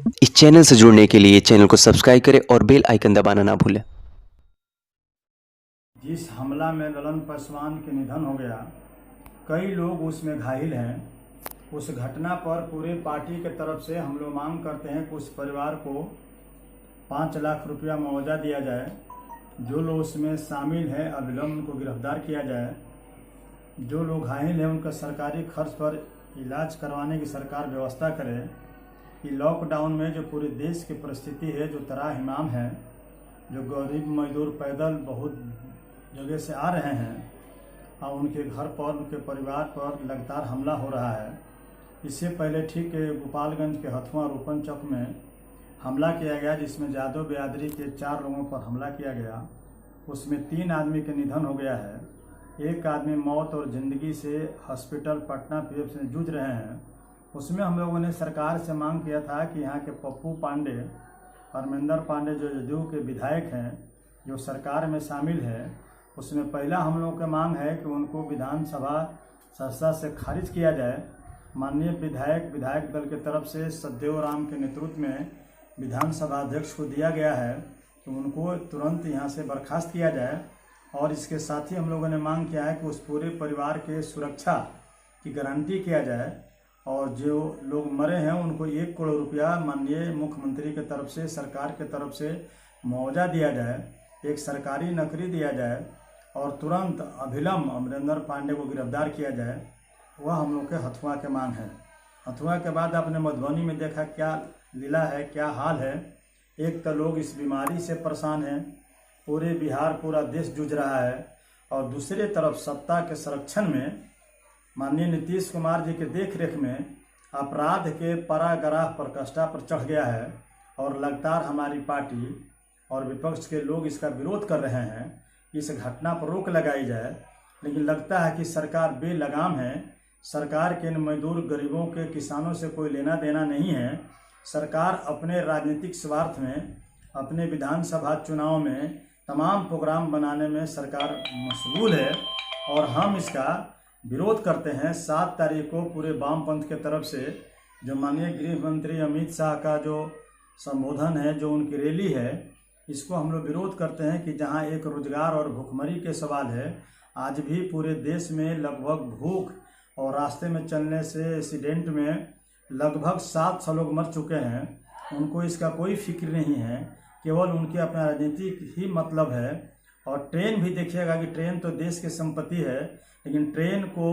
इस चैनल से जुड़ने के लिए चैनल को सब्सक्राइब करें और बेल आइकन दबाना ना भूलें। जिस हमला में ललन पासवान के निधन हो गया, कई लोग उसमें घायल हैं। उस घटना पर पूरे पार्टी के तरफ से हम लोग मांग करते हैं कि उस परिवार को 5 लाख रुपया मुआवजा दिया जाए। जो लोग उसमें शामिल हैं अविलंब उनको गिरफ्तार किया जाए। जो लोग घायल हैं उनका सरकारी खर्च पर इलाज करवाने की सरकार व्यवस्था करे। कि लॉकडाउन में जो पूरे देश की परिस्थिति है, जो तराहिमाम है, जो गरीब मजदूर पैदल बहुत जगह से आ रहे हैं और उनके घर पर, उनके परिवार पर लगातार हमला हो रहा है। इससे पहले ठीक गोपालगंज के हथुआ रूपन चौक में हमला किया गया, जिसमें जादव बिरादरी के 4 लोगों पर हमला किया गया। उसमें 3 आदमी के निधन हो गया है। एक आदमी मौत और ज़िंदगी से हॉस्पिटल पटना पीएमसी से जूझ रहे हैं। उसमें हम लोगों ने सरकार से मांग किया था कि यहाँ के पप्पू पांडे, परमेंद्र पांडे जो जदयू के विधायक हैं, जो सरकार में शामिल है, उसमें पहला हम लोगों की मांग है कि उनको विधानसभा सदस्यता से खारिज किया जाए। माननीय विधायक दल की तरफ से सतदेव राम के नेतृत्व में विधानसभा अध्यक्ष को दिया गया है कि उनको तुरंत यहाँ से बर्खास्त किया जाए। और इसके साथ ही हम लोगों ने मांग किया है कि उस पूरे परिवार के सुरक्षा की गारंटी किया जाए और जो लोग मरे हैं उनको 1 करोड़ रुपया माननीय मुख्यमंत्री की तरफ से, सरकार की तरफ से मुआवजा दिया जाए, एक सरकारी नौकरी दिया जाए और तुरंत अविलंब अमरेंद्र पांडे को गिरफ्तार किया जाए। वह हम लोग के हथुआ के मांग है। हथुआ के बाद आपने मधुबनी में देखा क्या लीला है, क्या हाल है। एक तो लोग इस बीमारी से परेशान हैं, पूरे बिहार, पूरा देश जूझ रहा है, और दूसरे तरफ सत्ता के संरक्षण में माननीय नीतीश कुमार जी के देख रेख में अपराध के पराग्राह पर कष्टा पर चढ़ गया है। और लगातार हमारी पार्टी और विपक्ष के लोग इसका विरोध कर रहे हैं, इस घटना पर रोक लगाई जाए। लेकिन लगता है कि सरकार बेलगाम है। सरकार के इन मजदूर गरीबों के, किसानों से कोई लेना देना नहीं है। सरकार अपने राजनीतिक स्वार्थ में, अपने विधानसभा चुनाव में तमाम प्रोग्राम बनाने में सरकार मशगूल है और हम इसका विरोध करते हैं। 7 तारीख को पूरे वामपंथ के तरफ से जो माननीय गृह मंत्री अमित शाह का जो संबोधन है, जो उनकी रैली है, इसको हम लोग विरोध करते हैं कि जहां एक रोजगार और भुखमरी के सवाल है। आज भी पूरे देश में लगभग भूख और रास्ते में चलने से एक्सीडेंट में लगभग 700 लोग मर चुके हैं। उनको इसका कोई फिक्र नहीं है, केवल उनके अपना राजनीतिक ही मतलब है। और ट्रेन भी देखिएगा कि ट्रेन तो देश की संपत्ति है, लेकिन ट्रेन को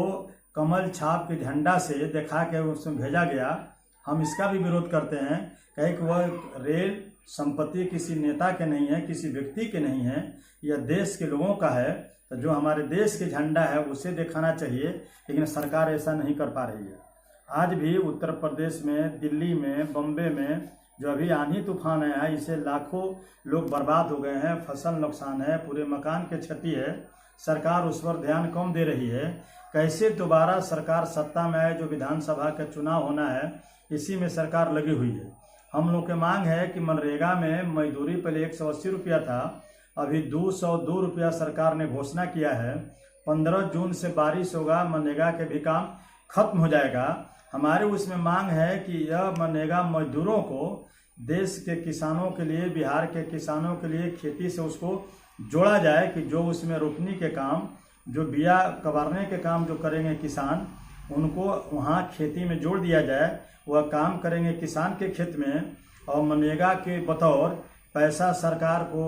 कमल छाप के झंडा से दिखा के उसमें भेजा गया। हम इसका भी विरोध करते हैं, कहे कि वह रेल संपत्ति किसी नेता के नहीं है, किसी व्यक्ति के नहीं है, यह देश के लोगों का है। तो जो हमारे देश के झंडा है उसे दिखाना चाहिए, लेकिन सरकार ऐसा नहीं कर पा रही है। आज भी उत्तर प्रदेश में, दिल्ली में, बम्बे में जो अभी आंधी तूफान आया है, इससे लाखों लोग बर्बाद हो गए हैं, फसल नुकसान है, पूरे मकान की क्षति है। सरकार उस पर ध्यान कम दे रही है। कैसे दोबारा सरकार सत्ता में आए, जो विधानसभा का चुनाव होना है, इसी में सरकार लगी हुई है। हम लोग की मांग है कि मनरेगा में मजदूरी पहले 180 रुपया था, अभी 202 रुपया सरकार ने घोषणा किया है। 15 जून से बारिश होगा, मनरेगा के भी काम खत्म हो जाएगा। हमारी उसमें मांग है कि यह मनरेगा मजदूरों को देश के किसानों के लिए, बिहार के किसानों के लिए खेती से उसको जोड़ा जाए कि जो उसमें रोपनी के काम, जो बिया कबारने के काम जो करेंगे किसान, उनको वहाँ खेती में जोड़ दिया जाए। वह काम करेंगे किसान के खेत में और मनरेगा के बतौर पैसा सरकार को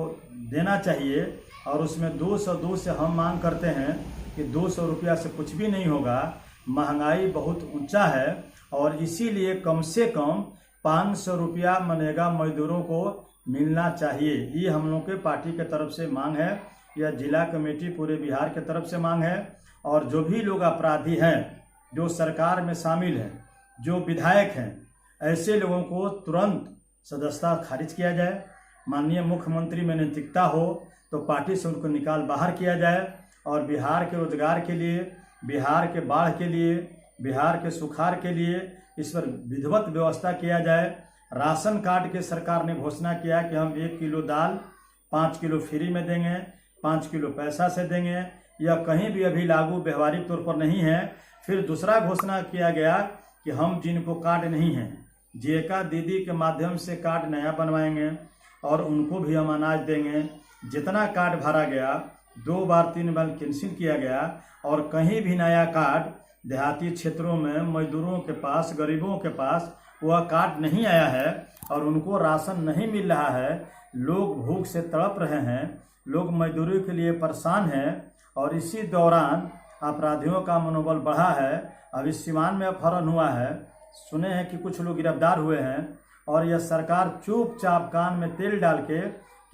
देना चाहिए। और उसमें 202 से हम मांग करते हैं कि 200 रुपया से कुछ भी नहीं होगा। महंगाई बहुत ऊंचा है और इसीलिए कम से कम 500 रुपया मनरेगा मजदूरों को मिलना चाहिए। ये हम लोग के पार्टी के तरफ से मांग है, यह जिला कमेटी पूरे बिहार के तरफ से मांग है। और जो भी लोग अपराधी हैं, जो सरकार में शामिल हैं, जो विधायक हैं, ऐसे लोगों को तुरंत सदस्यता खारिज किया जाए। माननीय मुख्यमंत्री में नैतिकता हो तो पार्टी से उनको निकाल बाहर किया जाए और बिहार के रोजगार के लिए, बिहार के बाढ़ के लिए, बिहार के सुखाड़ के लिए इस पर विधिवत व्यवस्था किया जाए। राशन कार्ड के सरकार ने घोषणा किया कि हम 1 किलो दाल 5 किलो फ्री में देंगे, 5 किलो पैसा से देंगे। यह कहीं भी अभी लागू व्यवहारिक तौर पर नहीं है। फिर दूसरा घोषणा किया गया कि हम जिनको कार्ड नहीं हैं, जेका दीदी के माध्यम से कार्ड नया बनवाएंगे और उनको भी हम अनाज देंगे। जितना कार्ड भरा गया 2 बार 3 बार कैंसिल किया गया और कहीं भी नया कार्ड देहाती क्षेत्रों में मजदूरों के पास, गरीबों के पास वह कार्ड नहीं आया है और उनको राशन नहीं मिल रहा है। लोग भूख से तड़प रहे हैं, लोग मजदूरी के लिए परेशान हैं और इसी दौरान अपराधियों का मनोबल बढ़ा है। अभी सीवान में अपहरण हुआ है, सुने हैं कि कुछ लोग गिरफ्तार हुए हैं और यह सरकार चुपचाप कान में तेल डाल के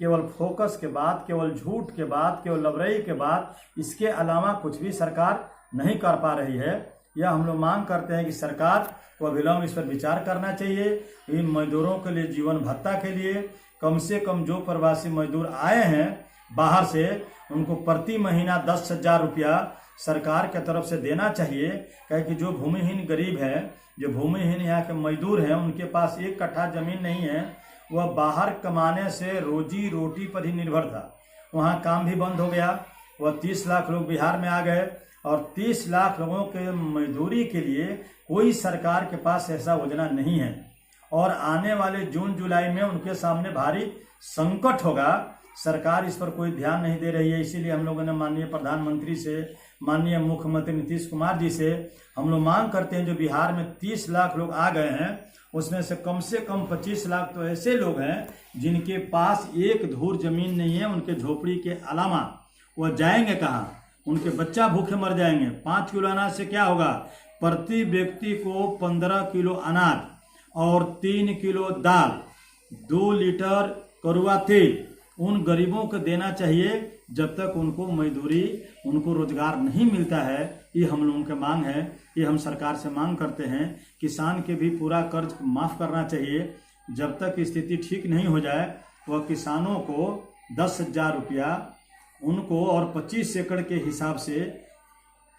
केवल फोकस के बाद, केवल झूठ के बाद, केवल लबरई के बाद, इसके अलावा कुछ भी सरकार नहीं कर पा रही है। यह हम लोग मांग करते हैं कि सरकार को अविलंब इस पर विचार करना चाहिए। इन मजदूरों के लिए जीवन भत्ता के लिए कम से कम जो प्रवासी मजदूर आए हैं बाहर से, उनको प्रति महीना 10,000 रुपया सरकार के तरफ से देना चाहिए। क्योंकि जो भूमिहीन गरीब है, जो भूमिहीन यहाँ के मजदूर हैं, उनके पास 1 कट्ठा जमीन नहीं है, वह बाहर कमाने से रोजी रोटी पर ही निर्भर था। वहाँ काम भी बंद हो गया। वह 30 लाख लोग बिहार में आ गए और 30 लाख लोगों के मजदूरी के लिए कोई सरकार के पास ऐसा योजना नहीं है और आने वाले जून जुलाई में उनके सामने भारी संकट होगा। सरकार इस पर कोई ध्यान नहीं दे रही है। इसीलिए हम लोगों ने माननीय प्रधानमंत्री से, माननीय मुख्यमंत्री नीतीश कुमार जी से हम लोग मांग करते हैं, जो बिहार में 30 लाख लोग आ गए हैं उसमें से कम 25 लाख तो ऐसे लोग हैं जिनके पास 1 धूर जमीन नहीं है। उनके झोपड़ी के अलावा वह जाएंगे कहाँ? उनके बच्चा भूखे मर जाएंगे। 5 किलो अनाज से क्या होगा? प्रति व्यक्ति को 15 किलो अनाज और 3 किलो दाल, 2 लीटर कड़वा तेल उन गरीबों को देना चाहिए जब तक उनको मजदूरी, उनको रोजगार नहीं मिलता है। ये हम लोगों की मांग है। ये हम सरकार से मांग करते हैं। किसान के भी पूरा कर्ज माफ़ करना चाहिए। जब तक स्थिति ठीक नहीं हो जाए वह किसानों को 10,000 रुपया उनको और 25 एकड़ के हिसाब से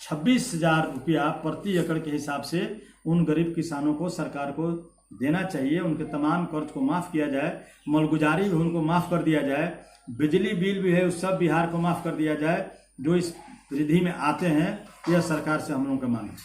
26,000 रुपया प्रति एकड़ के हिसाब से उन गरीब किसानों को सरकार को देना चाहिए। उनके तमाम कर्ज को माफ़ किया जाए, मालगुजारी भी उनको माफ़ कर दिया जाए, बिजली बिल भी है उस सब बिहार को माफ़ कर दिया जाए जो इस वृद्धि में आते हैं। यह सरकार से हम लोगों का मांग है।